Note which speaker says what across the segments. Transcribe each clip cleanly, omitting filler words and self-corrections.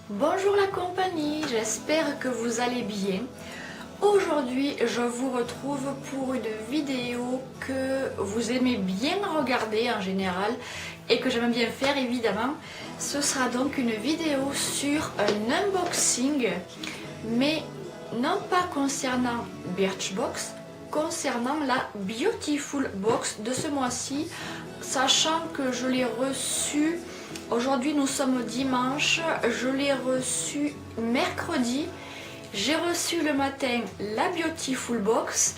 Speaker 1: Bonjour la compagnie, j'espère que vous allez bien. Aujourd'hui, je vous retrouve pour une vidéo que vous aimez bien regarder en général et que j'aime bien faire évidemment. Ce sera donc une vidéo sur un unboxing, mais non pas concernant Birchbox, concernant la Beautiful Box de ce mois-ci, sachant que je l'ai reçu. Aujourd'hui nous sommes dimanche, je l'ai reçu mercredi. J'ai reçu le matin la Beautiful Box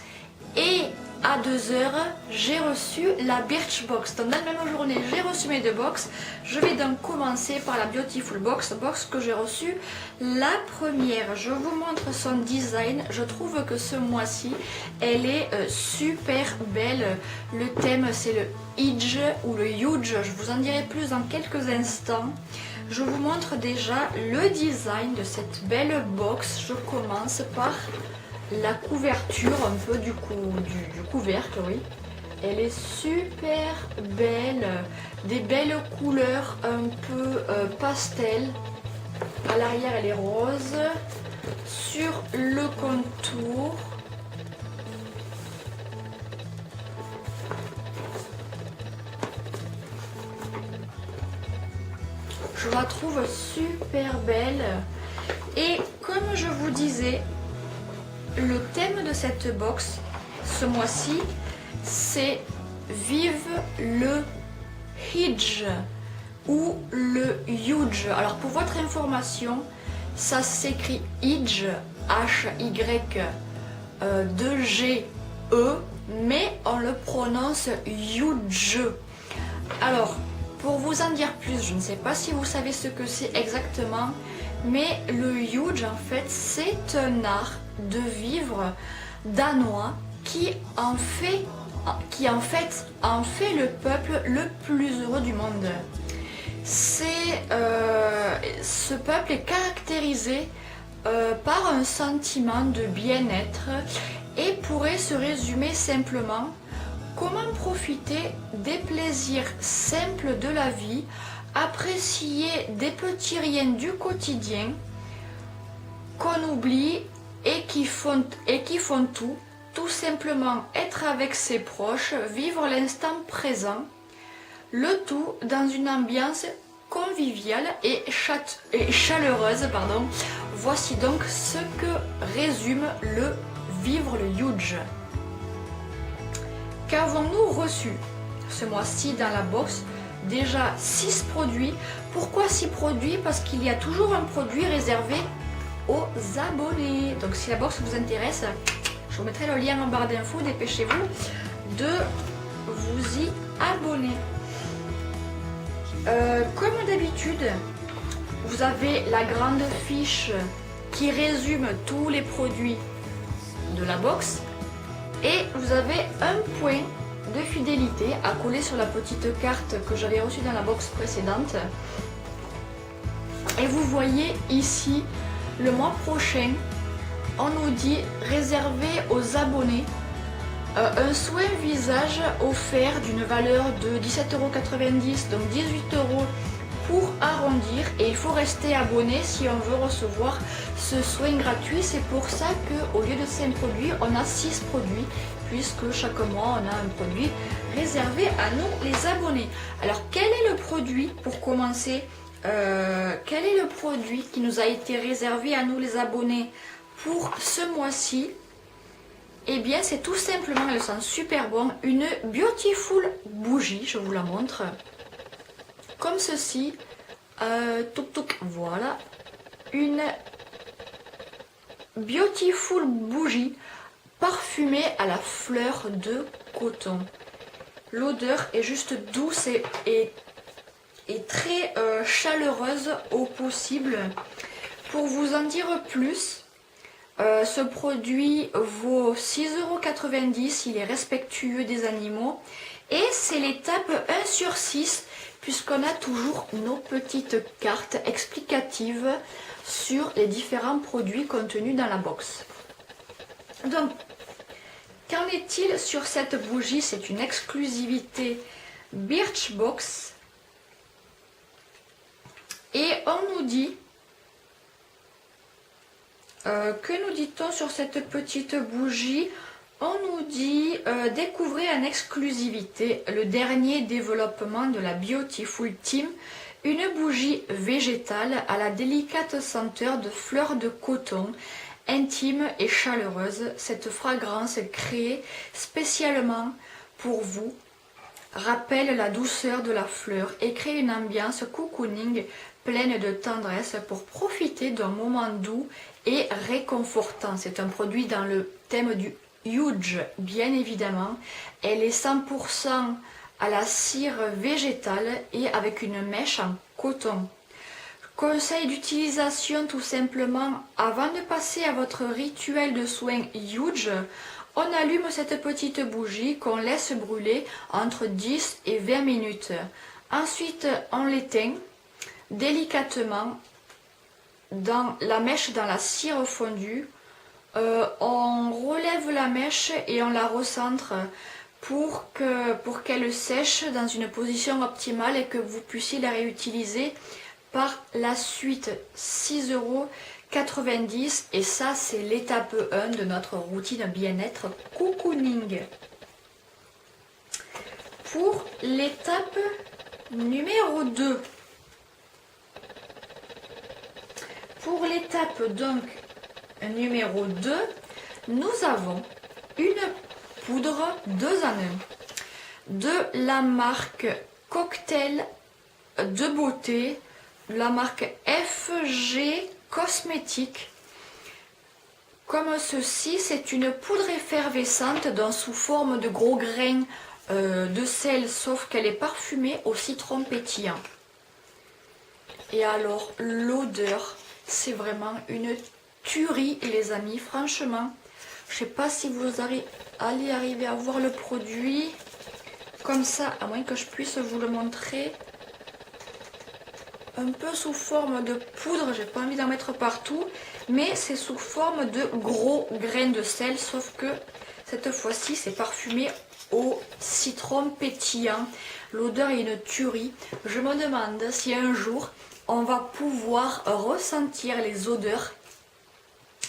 Speaker 1: et à 2h j'ai reçu la Birchbox. Donc dans la même journée j'ai reçu mes deux box. Je vais donc commencer par la Beautiful Box, box que j'ai reçue la première. Je vous montre son design. Je trouve que ce mois-ci elle est super belle. Le thème c'est le Huge ou le Huge. Je vous en dirai plus dans quelques instants. Je vous montre déjà le design de cette belle box. Je commence par la couverture un peu du couvercle, oui. Elle est super belle, des belles couleurs un peu pastel. À l'arrière elle est rose. Sur le contour, je la trouve super belle. Et comme je vous disais, le thème de cette box ce mois-ci, c'est Vive le Huge ou le Huge. Alors pour votre information, ça s'écrit Huge, H-Y-2-G-E, mais on le prononce Huge. Alors pour vous en dire plus, je ne sais pas si vous savez ce que c'est exactement, mais le Huge en fait c'est un art de vivre danois qui en fait le peuple le plus heureux du monde. Ce peuple est caractérisé par un sentiment de bien-être et pourrait se résumer simplement: comment profiter des plaisirs simples de la vie, apprécier des petits riens du quotidien qu'on oublie et qui font tout simplement être avec ses proches, vivre l'instant présent, le tout dans une ambiance conviviale et chaleureuse. Voici donc ce que résume le Vivre le Huge. Qu'avons-nous reçu ce mois-ci dans la box? Déjà 6 produits. Pourquoi 6 produits? Parce qu'il y a toujours un produit réservé aux abonnés. Donc si la box vous intéresse, je vous mettrai le lien en barre d'infos. Dépêchez-vous de vous y abonner. Comme d'habitude, vous avez la grande fiche qui résume tous les produits de la box. Et vous avez un point de fidélité à coller sur la petite carte que j'avais reçue dans la box précédente. Et vous voyez ici, le mois prochain, on nous dit réservé aux abonnés un soin visage offert d'une valeur de 17,90 €, donc 18 € pour arrondir, et il faut rester abonné si on veut recevoir ce soin gratuit. C'est pour ça qu'au lieu de 5 produits, on a 6 produits, puisque chaque mois on a un produit réservé à nous les abonnés. Alors quel est le produit, pour commencer, quel est le produit qui nous a été réservé à nous les abonnés pour ce mois-ci? Eh bien c'est tout simplement, elle sent super bon, une Beautiful bougie. Je vous la montre. Comme ceci, voilà, une Beautiful bougie parfumée à la fleur de coton. L'odeur est juste douce et très chaleureuse au possible. Pour vous en dire plus, ce produit vaut 6,90 €, il est respectueux des animaux et c'est l'étape 1 sur 6, puisqu'on a toujours nos petites cartes explicatives sur les différents produits contenus dans la box. Donc, qu'en est-il sur cette bougie? C'est une exclusivité Birchbox. Et on nous dit Que nous dit-on sur cette petite bougie? On nous dit découvrez en exclusivité le dernier développement de la Beautiful Team, une bougie végétale à la délicate senteur de fleurs de coton, intime et chaleureuse. Cette fragrance créée spécialement pour vous rappelle la douceur de la fleur et crée une ambiance cocooning pleine de tendresse pour profiter d'un moment doux et réconfortant. C'est un produit dans le thème du huge, bien évidemment. Elle est 100% à la cire végétale et avec une mèche en coton. Conseil d'utilisation tout simplement, avant de passer à votre rituel de soins huge, on allume cette petite bougie qu'on laisse brûler entre 10 et 20 minutes. Ensuite, on l'éteint délicatement dans la mèche, dans la cire fondue. On relève la mèche et on la recentre pour qu'elle sèche dans une position optimale et que vous puissiez la réutiliser par la suite. 6,90 € et ça c'est l'étape 1 de notre routine bien-être cocooning. Pour l'étape numéro 2, pour l'étape donc numéro 2, nous avons une poudre 2 en 1 de la marque Cocktail de beauté, la marque FG Cosmétique. Comme ceci, c'est une poudre effervescente donc sous forme de gros grains de sel, sauf qu'elle est parfumée au citron pétillant. Et alors l'odeur, c'est vraiment une tuerie les amis, franchement. Je sais pas si vous allez arriver à voir le produit comme ça, à moins que je puisse vous le montrer. Un peu sous forme de poudre, j'ai pas envie d'en mettre partout, mais c'est sous forme de gros grains de sel, sauf que cette fois-ci c'est parfumé au citron pétillant. L'odeur est une tuerie. Je me demande si un jour on va pouvoir ressentir les odeurs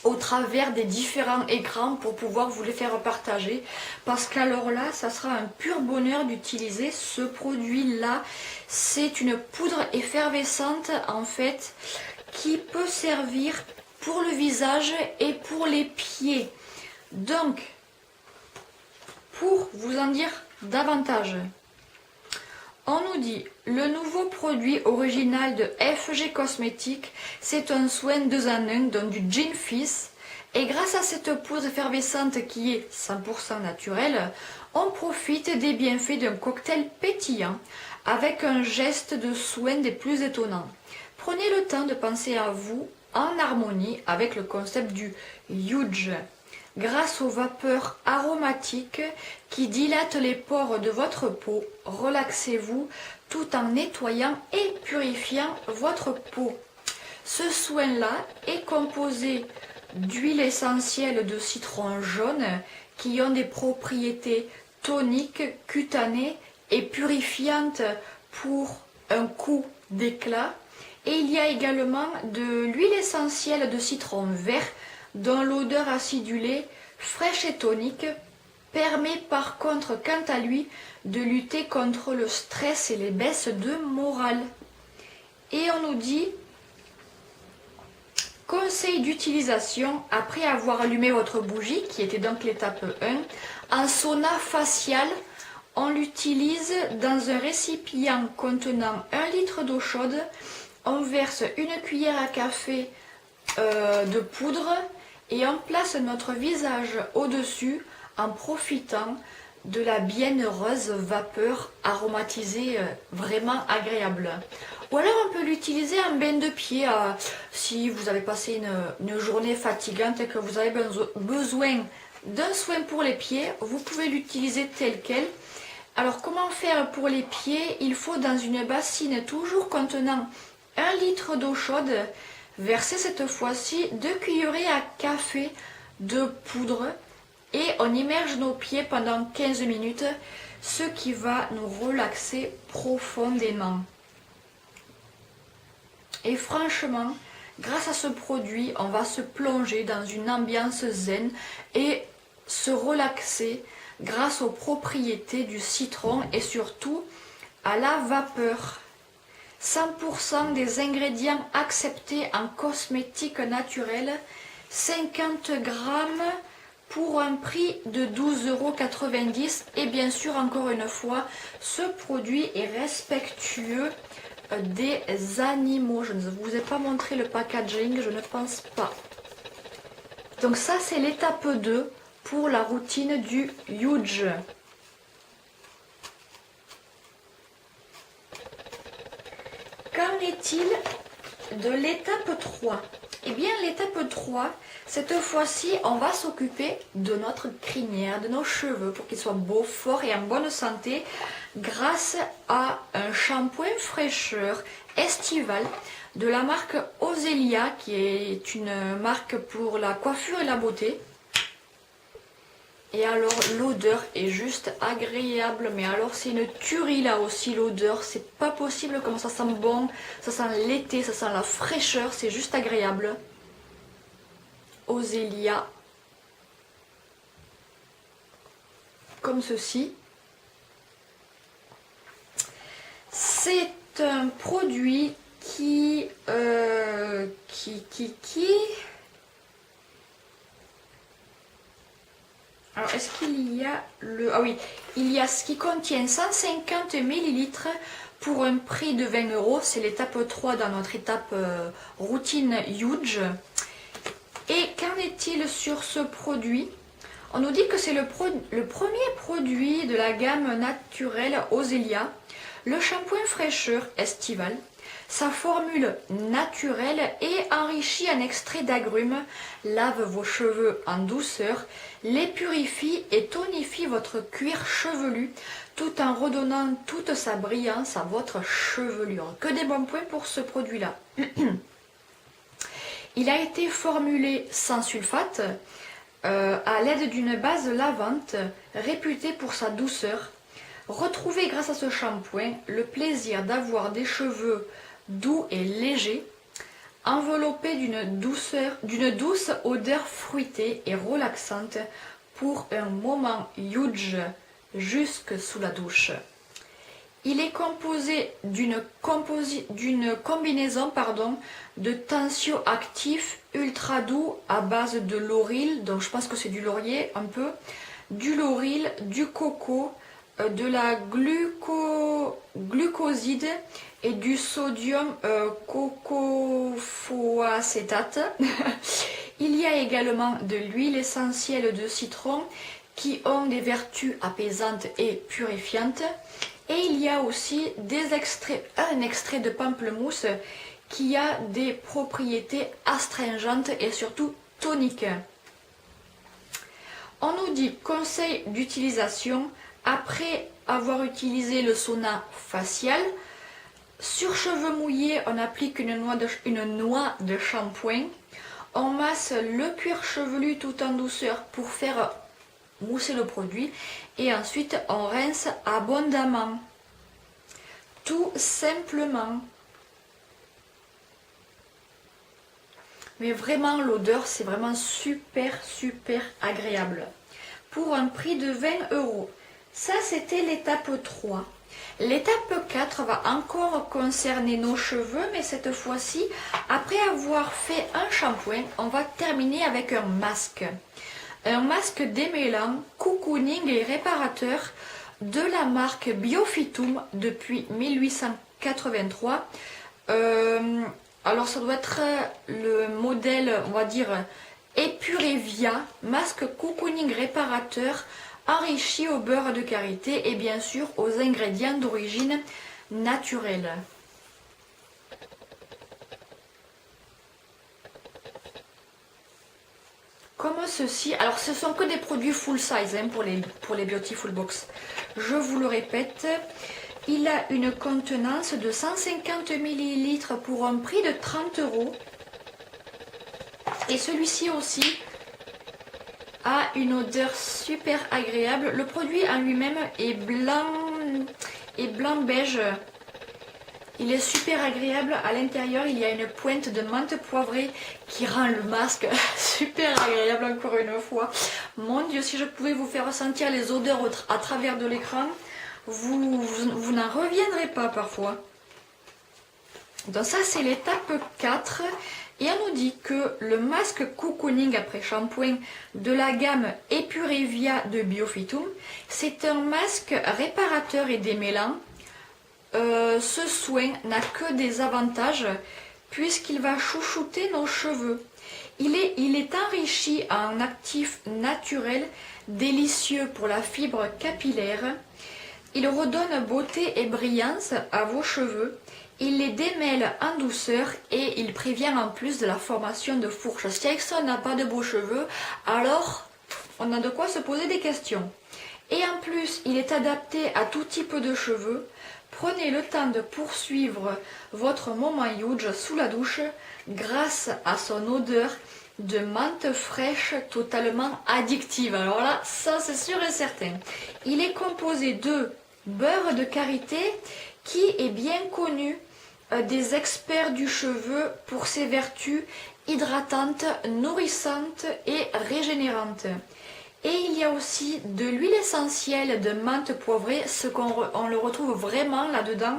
Speaker 1: au travers des différents écrans pour pouvoir vous les faire partager, parce qu'alors là ça sera un pur bonheur d'utiliser ce produit là. C'est une poudre effervescente en fait qui peut servir pour le visage et pour les pieds. Donc pour vous en dire davantage, on nous dit le nouveau produit original de FG Cosmétique, c'est un soin 2 en 1 donc du Gin Fizz, et grâce à cette poudre effervescente qui est 100% naturelle, on profite des bienfaits d'un cocktail pétillant avec un geste de soin des plus étonnants. Prenez le temps de penser à vous en harmonie avec le concept du huge. Grâce aux vapeurs aromatiques qui dilatent les pores de votre peau, relaxez-vous tout en nettoyant et purifiant votre peau. Ce soin-là est composé d'huile essentielle de citron jaune qui ont des propriétés toniques, cutanées et purifiantes pour un coup d'éclat. Et il y a également de l'huile essentielle de citron vert dont l'odeur acidulée, fraîche et tonique, permet par contre quant à lui de lutter contre le stress et les baisses de morale. Et on nous dit conseil d'utilisation après avoir allumé votre bougie, qui était donc l'étape 1, en sauna facial. On l'utilise dans un récipient contenant 1 litre d'eau chaude. On verse une cuillère à café de poudre et on place notre visage au-dessus en profitant de la bienheureuse vapeur aromatisée vraiment agréable. Ou alors on peut l'utiliser en bain de pied si vous avez passé une journée fatigante et que vous avez besoin d'un soin pour les pieds, vous pouvez l'utiliser tel quel. Alors comment faire pour les pieds? Il faut dans une bassine toujours contenant 1 litre d'eau chaude, verser cette fois-ci 2 cuillerées à café de poudre et on immerge nos pieds pendant 15 minutes, ce qui va nous relaxer profondément. Et franchement, Grâce à ce produit, on va se plonger dans une ambiance zen et se relaxer grâce aux propriétés du citron et surtout à la vapeur. 100% des ingrédients acceptés en cosmétique naturelle, 50 grammes pour un prix de 12,90 € et bien sûr encore une fois ce produit est respectueux des animaux. Je ne vous ai pas montré le packaging, je ne pense pas. Donc ça c'est l'étape 2 pour la routine du Huge. Qu'en est-il de l'étape 3? Eh bien l'étape 3, cette fois-ci, on va s'occuper de notre crinière, de nos cheveux pour qu'ils soient beaux, forts et en bonne santé grâce à un shampoing fraîcheur estival de la marque Ozelia qui est une marque pour la coiffure et la beauté. Et alors l'odeur est juste agréable, mais alors c'est une tuerie là aussi l'odeur, c'est pas possible comment ça sent bon, ça sent l'été, ça sent la fraîcheur, c'est juste agréable. Ozelia, comme ceci. C'est un produit qui alors, est-ce qu'il y a le... Ah oui, il y a ce qui contient 150 ml pour un prix de 20 €. C'est l'étape 3 dans notre étape routine Huge. Et qu'en est-il sur ce produit? On nous dit que c'est le premier produit de la gamme naturelle Ozelia, le shampoing fraîcheur estival. Sa formule naturelle et enrichie en extrait d'agrumes lave vos cheveux en douceur, les purifie et tonifie votre cuir chevelu tout en redonnant toute sa brillance à votre chevelure. Que des bons points pour ce produit-là. Il a été formulé sans sulfate à l'aide d'une base lavante réputée pour sa douceur. Retrouvez grâce à ce shampoing le plaisir d'avoir des cheveux doux et légers, enveloppés d'une douce odeur fruitée et relaxante pour un moment Huge jusque sous la douche. Il est composé d'une combinaison de tensioactifs ultra doux à base de lauril, donc je pense que c'est du laurier un peu, du lauril, du coco, de la glucoside et du sodium cocophosphate. Il y a également de l'huile essentielle de citron qui ont des vertus apaisantes et purifiantes. Et il y a aussi un extrait de pamplemousse qui a des propriétés astringentes et surtout toniques. On nous dit conseil d'utilisation après avoir utilisé le sauna facial. Sur cheveux mouillés, on applique une noix de shampoing. On masse le cuir chevelu tout en douceur pour faire mousser le produit. Et ensuite, on rince abondamment. Tout simplement. Mais vraiment, l'odeur, c'est vraiment super agréable. Pour un prix de 20 €. Ça, c'était l'étape 3. L'étape 4 va encore concerner nos cheveux, mais cette fois-ci, après avoir fait un shampoing, on va terminer avec un masque. Un masque démêlant, cocooning et réparateur de la marque Biophytum depuis 1883. Alors ça doit être le modèle, on va dire, Epurevia, masque cocooning réparateur enrichi au beurre de karité et bien sûr aux ingrédients d'origine naturelle. Comme ceci, alors ce sont que des produits full size pour les Beautiful Box. Je vous le répète, il a une contenance de 150 ml pour un prix de 30 €. Et celui-ci aussi a une odeur super agréable. Le produit en lui-même est blanc beige. Il est super agréable. À l'intérieur, il y a une pointe de menthe poivrée qui rend le masque super agréable encore une fois. Mon Dieu, si je pouvais vous faire ressentir les odeurs à travers de l'écran, vous n'en reviendrez pas parfois. Donc ça, c'est l'étape 4. Et on nous dit que le masque cocooning après shampoing de la gamme Epurevia de Biophytum, c'est un masque réparateur et démêlant. Ce soin n'a que des avantages puisqu'il va chouchouter nos cheveux. Il est enrichi en actifs naturels délicieux pour la fibre capillaire. Il redonne beauté et brillance à vos cheveux. Il les démêle en douceur et il prévient en plus de la formation de fourches. Si Exxon n'a pas de beaux cheveux, alors on a de quoi se poser des questions. Et en plus, il est adapté à tout type de cheveux. Prenez le temps de poursuivre votre moment huge sous la douche grâce à son odeur de menthe fraîche totalement addictive. Alors là, ça c'est sûr et certain. Il est composé de beurre de karité qui est bien connu des experts du cheveu pour ses vertus hydratantes, nourrissantes et régénérantes. Et il y a aussi de l'huile essentielle de menthe poivrée, on le retrouve vraiment là-dedans,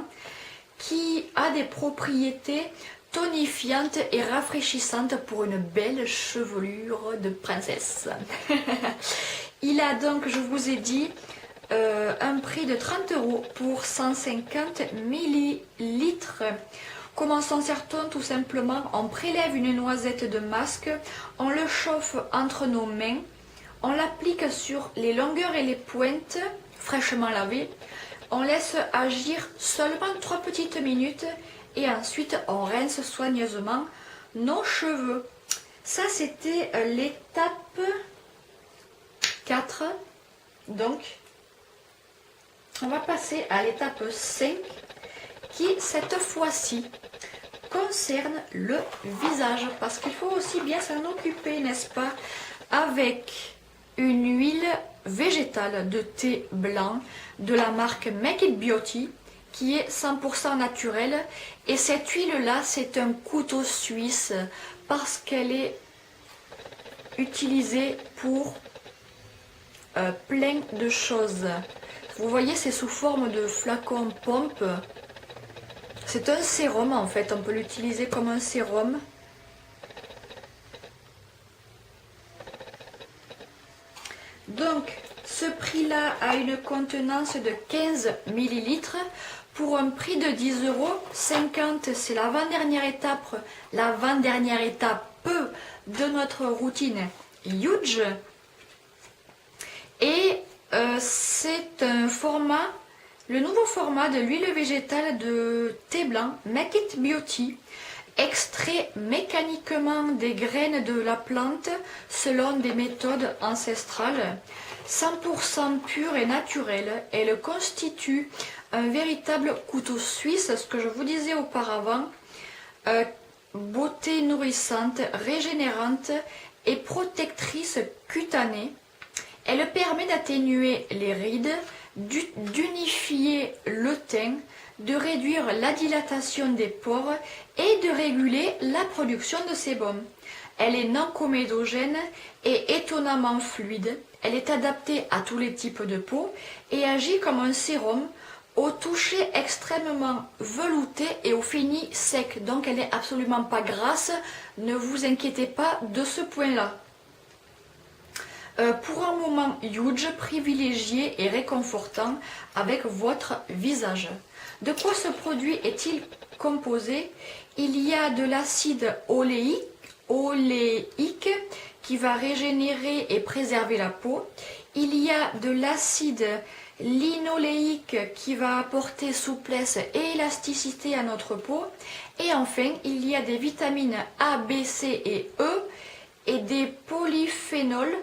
Speaker 1: qui a des propriétés tonifiantes et rafraîchissantes pour une belle chevelure de princesse. Il a donc, je vous ai dit, un prix de 30 € pour 150 millilitres. Comment s'en sert-on? Tout simplement, on prélève une noisette de masque, on le chauffe entre nos mains, on l'applique sur les longueurs et les pointes fraîchement lavées, on laisse agir seulement 3 petites minutes et ensuite on rince soigneusement nos cheveux. Ça c'était l'étape 4. Donc on va passer à l'étape 5 qui cette fois-ci concerne le visage parce qu'il faut aussi bien s'en occuper, n'est-ce pas, avec une huile végétale de thé blanc de la marque Make It Beauty qui est 100% naturelle. Et cette huile-là, c'est un couteau suisse parce qu'elle est utilisée pour plein de choses. Vous voyez, c'est sous forme de flacon pompe. C'est un sérum en fait, on peut l'utiliser comme un sérum. Donc, ce prix-là a une contenance de 15 millilitres pour un prix de 10 €. 50, c'est l'avant-dernière étape de notre routine huge. Et c'est un format, le nouveau format de l'huile végétale de thé blanc Make It Beauty, extrait mécaniquement des graines de la plante selon des méthodes ancestrales, 100% pure et naturelle. Elle constitue un véritable couteau suisse, ce que je vous disais auparavant, beauté nourrissante, régénérante et protectrice cutanée. Elle permet d'atténuer les rides, d'unifier le teint, de réduire la dilatation des pores et de réguler la production de sébum. Elle est non comédogène et étonnamment fluide. Elle est adaptée à tous les types de peau et agit comme un sérum au toucher extrêmement velouté et au fini sec. Donc elle n'est absolument pas grasse, ne vous inquiétez pas de ce point-là. Pour un moment huge, privilégié et réconfortant avec votre visage. De quoi ce produit est-il composé? Il y a de l'acide oléique qui va régénérer et préserver la peau. Il y a de l'acide linoléique qui va apporter souplesse et élasticité à notre peau. Et enfin, il y a des vitamines A, B, C et E et des polyphénols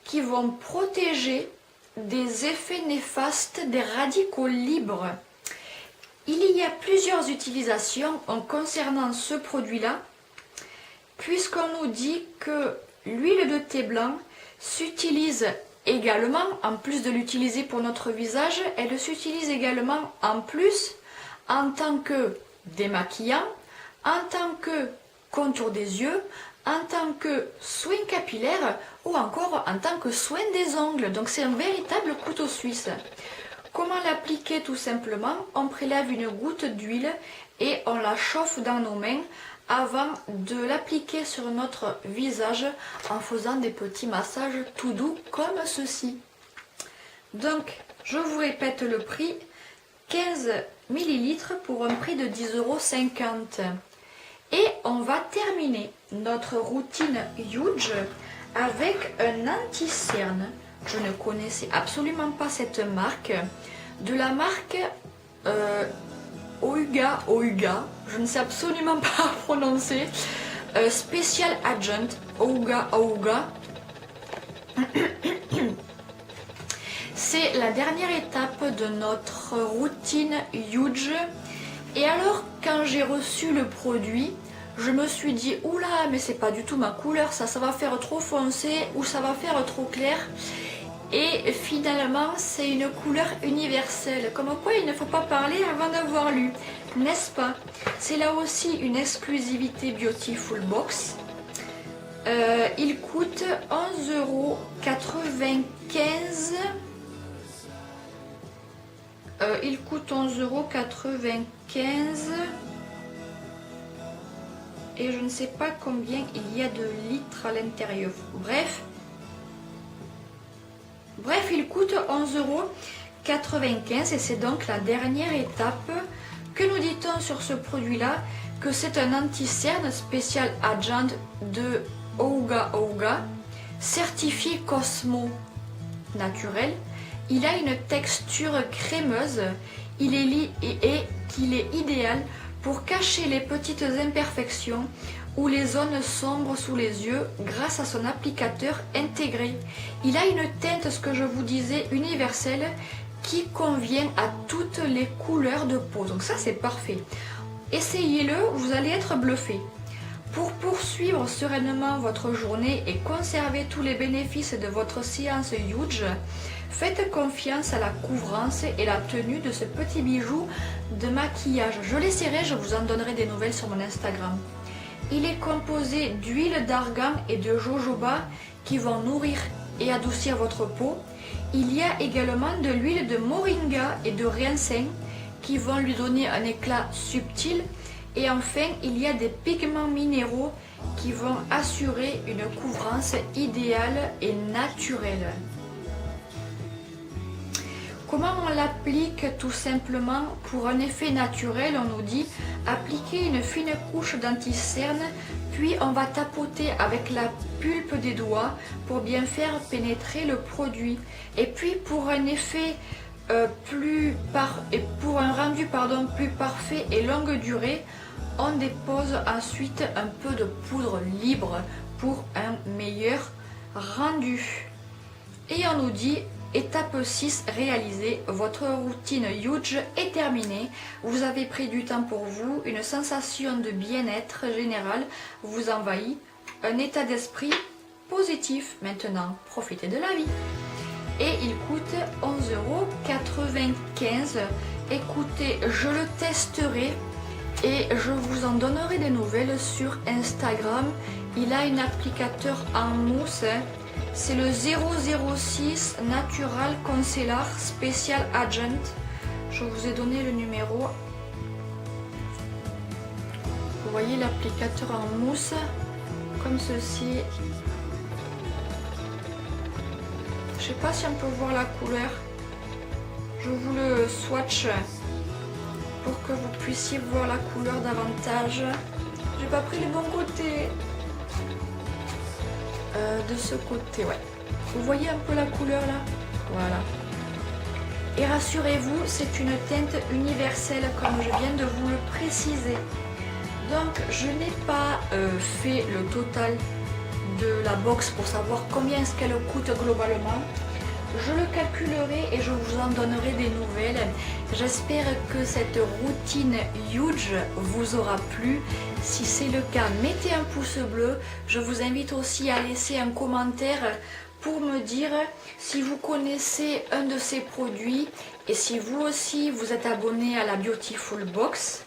Speaker 1: qui vont protéger des effets néfastes des radicaux libres. Il y a plusieurs utilisations concernant ce produit-là, puisqu'on nous dit que l'huile de thé blanc s'utilise également, en plus de l'utiliser pour notre visage, elle s'utilise également en plus en tant que démaquillant, en tant que contour des yeux, en tant que soin capillaire ou encore en tant que soin des ongles. Donc c'est un véritable couteau suisse. Comment l'appliquer? Tout simplement, on prélève une goutte d'huile et on la chauffe dans nos mains avant de l'appliquer sur notre visage en faisant des petits massages tout doux comme ceci. Donc, je vous répète le prix, 15 ml pour un prix de 10,50 €. Et on va terminer notre routine Huge avec un anti-cerne. Je ne connaissais absolument pas cette marque. De la marque Ouga, je ne sais absolument pas prononcer. Special Agent, Ouga. C'est la dernière étape de notre routine Huge. Et alors, quand j'ai reçu le produit, je me suis dit, oula, mais c'est pas du tout ma couleur, ça va faire trop foncé ou ça va faire trop clair. Et finalement, c'est une couleur universelle. Comme quoi, il ne faut pas parler avant d'avoir lu, n'est-ce pas? C'est là aussi une exclusivité Beautiful Box. Il coûte 11,95 €. Il coûte 11,95 € et je ne sais pas combien il y a de litres à l'intérieur. Bref, il coûte 11,95 € et c'est donc la dernière étape. Que nous dit-on sur ce produit-là? Que c'est un anti-cerne spécial Agent de Ouga, certifié Cosmo naturel. Il a une texture crémeuse, il est idéal pour cacher les petites imperfections ou les zones sombres sous les yeux grâce à son applicateur intégré. Il a une teinte, ce que je vous disais, universelle qui convient à toutes les couleurs de peau. Donc ça c'est parfait. Essayez-le, vous allez être bluffé. Pour poursuivre sereinement votre journée et conserver tous les bénéfices de votre séance Huge, faites confiance à la couvrance et la tenue de ce petit bijou de maquillage. Je l'essaierai, je vous en donnerai des nouvelles sur mon Instagram. Il est composé d'huile d'argan et de jojoba qui vont nourrir et adoucir votre peau. Il y a également de l'huile de moringa et de raisin qui vont lui donner un éclat subtil. Et enfin, il y a des pigments minéraux qui vont assurer une couvrance idéale et naturelle. Comment on l'applique? Tout simplement, pour un effet naturel, on nous dit appliquer une fine couche d'anti-cerne, puis on va tapoter avec la pulpe des doigts pour bien faire pénétrer le produit. Et puis pour un effet pour un rendu plus parfait et longue durée, on dépose ensuite un peu de poudre libre pour un meilleur rendu. Et on nous dit étape 6 réalisée, votre routine Huge est terminée. Vous avez pris du temps pour vous, une sensation de bien-être général vous envahit, un état d'esprit positif. Maintenant, profitez de la vie. Et il coûte 11,95 €. Écoutez, je le testerai et je vous en donnerai des nouvelles sur Instagram. Il a un applicateur en mousse. C'est le 006 Natural Concealer Special Agent. Je vous ai donné le numéro. Vous voyez l'applicateur en mousse, comme ceci. Je ne sais pas si on peut voir la couleur. Je vous le swatch pour que vous puissiez voir la couleur davantage. J'ai pas pris le bon côté. De ce côté, ouais. Vous voyez un peu la couleur là? Voilà. Et rassurez-vous, c'est une teinte universelle comme je viens de vous le préciser. Donc je n'ai pas fait le total de la box pour savoir combien est-ce qu'elle coûte globalement. Je le calculerai et je vous en donnerai des nouvelles. J'espère que cette routine Huge vous aura plu. Si c'est le cas, mettez un pouce bleu. Je vous invite aussi à laisser un commentaire pour me dire si vous connaissez un de ces produits et si vous aussi vous êtes abonné à la Beautiful Box.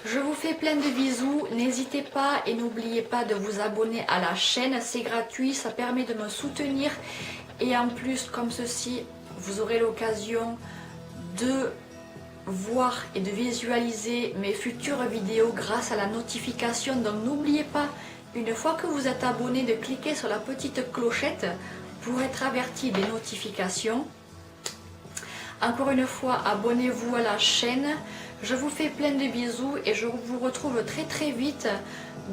Speaker 1: Je vous fais plein de bisous, n'hésitez pas et n'oubliez pas de vous abonner à la chaîne, c'est gratuit, ça permet de me soutenir et en plus comme ceci, vous aurez l'occasion de voir et de visualiser mes futures vidéos grâce à la notification. Donc n'oubliez pas, une fois que vous êtes abonné, de cliquer sur la petite clochette pour être averti des notifications. Encore une fois, abonnez-vous à la chaîne. Je vous fais plein de bisous et je vous retrouve très très vite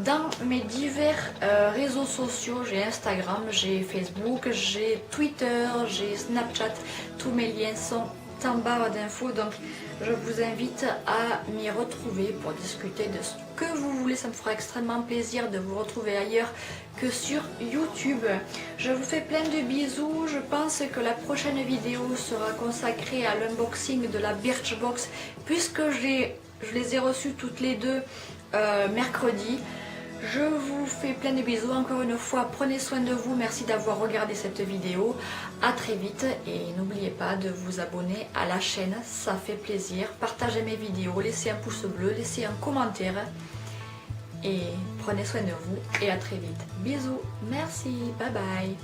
Speaker 1: dans mes divers réseaux sociaux. J'ai Instagram, j'ai Facebook, j'ai Twitter, j'ai Snapchat. Tous mes liens sont en barre d'infos, donc je vous invite à m'y retrouver pour discuter de ce que vous voulez. Ça me fera extrêmement plaisir de vous retrouver ailleurs que sur YouTube. Je vous fais plein de bisous. Je pense que la prochaine vidéo sera consacrée à l'unboxing de la Birchbox puisque je les ai reçues toutes les deux mercredi. Je vous fais plein de bisous encore une fois, prenez soin de vous, merci d'avoir regardé cette vidéo, à très vite et n'oubliez pas de vous abonner à la chaîne, ça fait plaisir, partagez mes vidéos, laissez un pouce bleu, laissez un commentaire et prenez soin de vous et à très vite. Bisous, merci, bye bye.